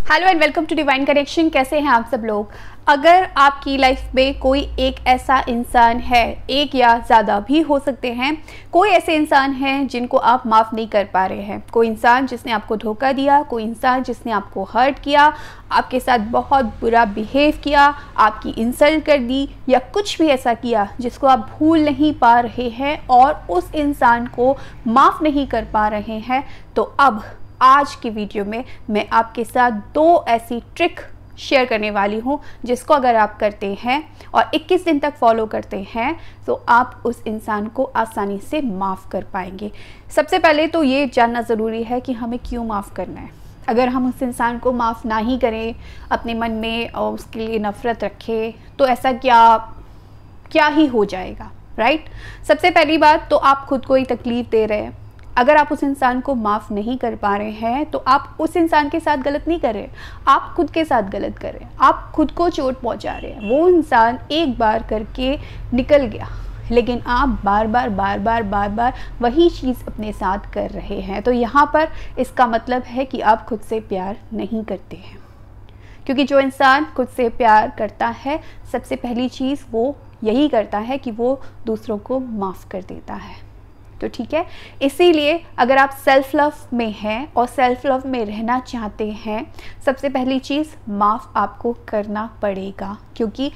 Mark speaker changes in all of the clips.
Speaker 1: Hello and welcome to divine connection. कैसे हैं आप सब लोग। अगर आपकी लाइफ में कोई एक ऐसा इंसान है, एक या ज़्यादा भी हो सकते हैं, कोई ऐसे इंसान हैं जिनको आप माफ़ नहीं कर पा रहे हैं, कोई इंसान जिसने आपको धोखा दिया, कोई इंसान जिसने आपको हर्ट किया, आपके साथ बहुत बुरा बिहेव किया, आपकी इंसल्ट कर दी या कुछ भी ऐसा किया जिसको आप भूल नहीं पा रहे हैं और उस इंसान को माफ़ नहीं कर पा रहे हैं, तो अब आज की वीडियो में मैं आपके साथ दो ऐसी ट्रिक शेयर करने वाली हूँ जिसको अगर आप करते हैं और 21 दिन तक फॉलो करते हैं तो आप उस इंसान को आसानी से माफ़ कर पाएंगे। सबसे पहले तो ये जानना ज़रूरी है कि हमें क्यों माफ़ करना है। अगर हम उस इंसान को माफ़ ना ही करें, अपने मन में और उसके लिए नफ़रत रखें, तो ऐसा क्या ही हो जाएगा, राइट। सबसे पहली बात तो आप खुद को ही तकलीफ़ दे रहे हैं। अगर आप उस इंसान को माफ़ नहीं कर पा रहे हैं तो आप उस इंसान के साथ गलत नहीं कर रहे, आप खुद के साथ गलत कर रहे हैं, आप खुद को चोट पहुंचा रहे हैं। वो इंसान एक बार करके निकल गया, लेकिन आप बार बार वही चीज़ अपने साथ कर रहे हैं। तो यहाँ पर इसका मतलब है कि आप खुद से प्यार नहीं करते हैं, क्योंकि जो इंसान खुद से प्यार करता है सबसे पहली चीज़ वो यही करता है कि वो दूसरों को माफ़ कर देता है। तो ठीक है, इसीलिए अगर आप सेल्फ लव में हैं और सेल्फ लव में रहना चाहते हैं, सबसे पहली चीज़ माफ़ आपको करना पड़ेगा, क्योंकि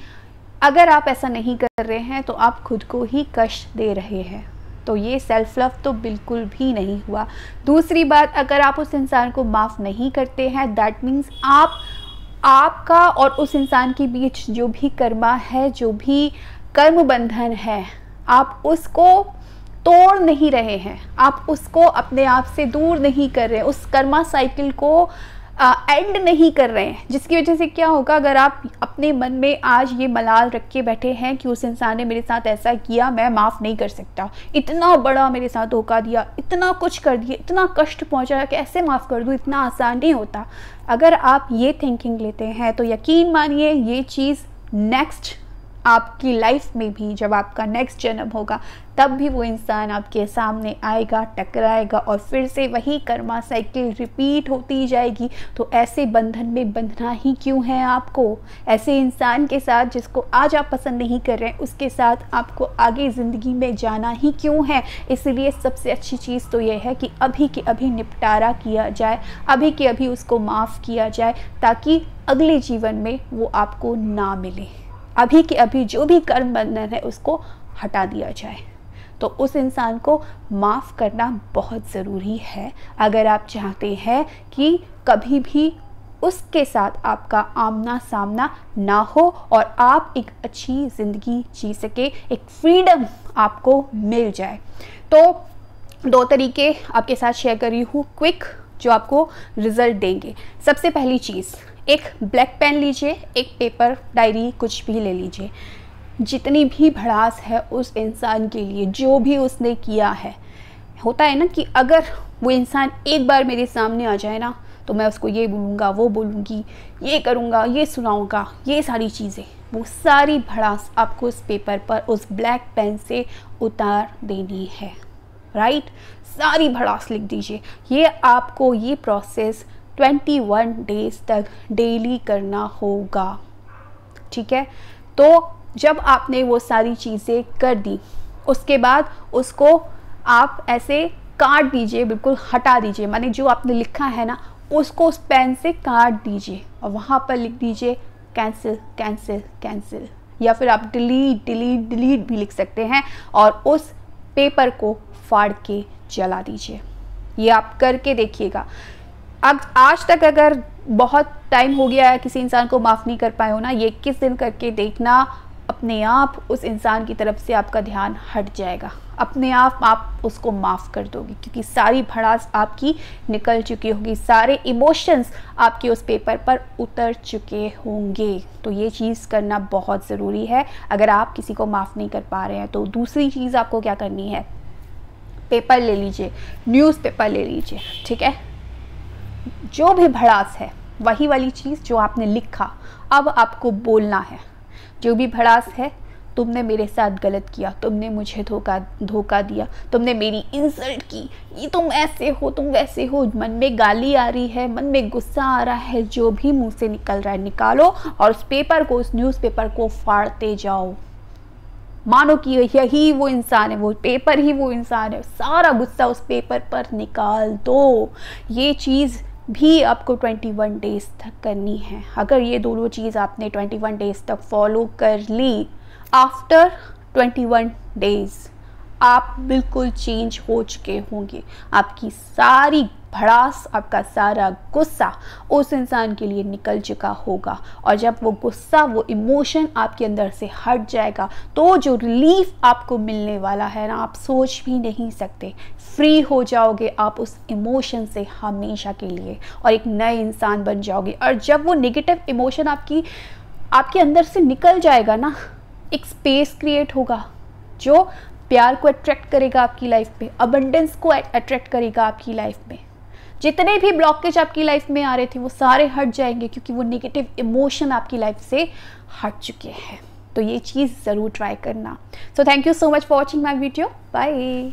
Speaker 1: अगर आप ऐसा नहीं कर रहे हैं तो आप खुद को ही कष्ट दे रहे हैं। तो ये सेल्फ लव तो बिल्कुल भी नहीं हुआ। दूसरी बात, अगर आप उस इंसान को माफ़ नहीं करते हैं, दैट मीन्स आपका और उस इंसान के बीच जो भी कर्मा है, जो भी कर्म बंधन है, आप उसको तोड़ नहीं रहे हैं, आप उसको अपने आप से दूर नहीं कर रहे हैं, उस कर्मा साइकिल को एंड नहीं कर रहे हैं। जिसकी वजह से क्या होगा, अगर आप अपने मन में आज ये मलाल रख के बैठे हैं कि उस इंसान ने मेरे साथ ऐसा किया, मैं माफ़ नहीं कर सकता, इतना बड़ा मेरे साथ धोखा दिया, इतना कुछ कर दिया, इतना कष्ट पहुंचाया, कैसे माफ़ कर दूं, इतना आसान नहीं होता। अगर आप ये थिंकिंग लेते हैं तो यकीन मानिए ये चीज़ नेक्स्ट आपकी लाइफ में भी, जब आपका नेक्स्ट जन्म होगा, तब भी वो इंसान आपके सामने आएगा, टकराएगा और फिर से वही कर्मा साइकिल रिपीट होती जाएगी। तो ऐसे बंधन में बंधना ही क्यों है आपको? ऐसे इंसान के साथ जिसको आज आप पसंद नहीं कर रहे हैं, उसके साथ आपको आगे ज़िंदगी में जाना ही क्यों है? इसलिए सबसे अच्छी चीज़ तो ये है कि अभी के अभी निपटारा किया जाए, अभी के अभी उसको माफ़ किया जाए, ताकि अगले जीवन में वो आपको ना मिले। अभी के अभी जो भी कर्म बंधन है उसको हटा दिया जाए। तो उस इंसान को माफ़ करना बहुत ज़रूरी है अगर आप चाहते हैं कि कभी भी उसके साथ आपका आमना सामना ना हो और आप एक अच्छी ज़िंदगी जी सके, एक फ्रीडम आपको मिल जाए। तो दो तरीके आपके साथ शेयर कर रही हूँ क्विक, जो आपको रिज़ल्ट देंगे। सबसे पहली चीज़, एक ब्लैक पेन लीजिए, एक पेपर, डायरी, कुछ भी ले लीजिए। जितनी भी भड़ास है उस इंसान के लिए, जो भी उसने किया है, होता है ना कि अगर वो इंसान एक बार मेरे सामने आ जाए ना तो मैं उसको ये बोलूँगा, वो बोलूँगी, ये करूँगा, ये सुनाऊँगा, ये सारी चीज़ें, वो सारी भड़ास आपको उस पेपर पर, उस ब्लैक पेन से उतार देनी है, राइट। सारी भड़ास लिख दीजिए। ये आपको ये प्रोसेस 21 डेज़ तक डेली करना होगा, ठीक है। तो जब आपने वो सारी चीज़ें कर दी, उसके बाद उसको आप ऐसे काट दीजिए, बिल्कुल हटा दीजिए, माने जो आपने लिखा है ना उसको उस पेन से काट दीजिए और वहाँ पर लिख दीजिए कैंसिल कैंसिल कैंसिल, या फिर आप डिलीट डिलीट डिलीट भी लिख सकते हैं, और उस पेपर को फाड़ के जला दीजिए। ये आप करके देखिएगा। अब आज तक अगर बहुत टाइम हो गया है, किसी इंसान को माफ़ नहीं कर पाए हो ना, ये 21 दिन करके देखना, अपने आप उस इंसान की तरफ से आपका ध्यान हट जाएगा, अपने आप उसको माफ़ कर दोगे, क्योंकि सारी भड़ास आपकी निकल चुकी होगी, सारे इमोशंस आपके उस पेपर पर उतर चुके होंगे। तो ये चीज़ करना बहुत ज़रूरी है अगर आप किसी को माफ़ नहीं कर पा रहे हैं। तो दूसरी चीज़ आपको क्या करनी है, पेपर ले लीजिए, न्यूज़पेपर ले लीजिए, ठीक है। जो भी भड़ास है वही वाली चीज़ जो आपने लिखा, अब आपको बोलना है। जो भी भड़ास है तुमने मेरे साथ गलत किया, तुमने मुझे धोखा दिया, तुमने मेरी इंसल्ट की, ये तुम ऐसे हो, तुम वैसे हो, मन में गाली आ रही है, मन में गुस्सा आ रहा है, जो भी मुंह से निकल रहा है निकालो और उस पेपर को, उस न्यूज़पेपर को फाड़ते जाओ। मानो कि यही वो इंसान है, वो पेपर ही वो इंसान है, सारा गुस्सा उस पेपर पर निकाल दो। ये चीज़ भी आपको 21 डेज़ तक करनी है। अगर ये दोनों चीज़ आपने 21 डेज़ तक फॉलो कर ली, आफ्टर 21 डेज़ आप बिल्कुल चेंज हो चुके होंगे। आपकी सारी भड़ास, आपका सारा गुस्सा उस इंसान के लिए निकल चुका होगा, और जब वो गुस्सा, वो इमोशन आपके अंदर से हट जाएगा तो जो रिलीफ आपको मिलने वाला है ना, आप सोच भी नहीं सकते। फ्री हो जाओगे आप उस इमोशन से हमेशा के लिए और एक नए इंसान बन जाओगे। और जब वो नेगेटिव इमोशन आपके अंदर से निकल जाएगा ना, एक स्पेस क्रिएट होगा जो प्यार को अट्रैक्ट करेगा आपकी लाइफ में, अबंडेंस को अट्रैक्ट करेगा आपकी लाइफ में। जितने भी ब्लॉकेज आपकी लाइफ में आ रहे थे वो सारे हट जाएंगे, क्योंकि वो नेगेटिव इमोशन आपकी लाइफ से हट चुके हैं। तो ये चीज़ ज़रूर ट्राई करना। So thank you so much for watching my video. Bye.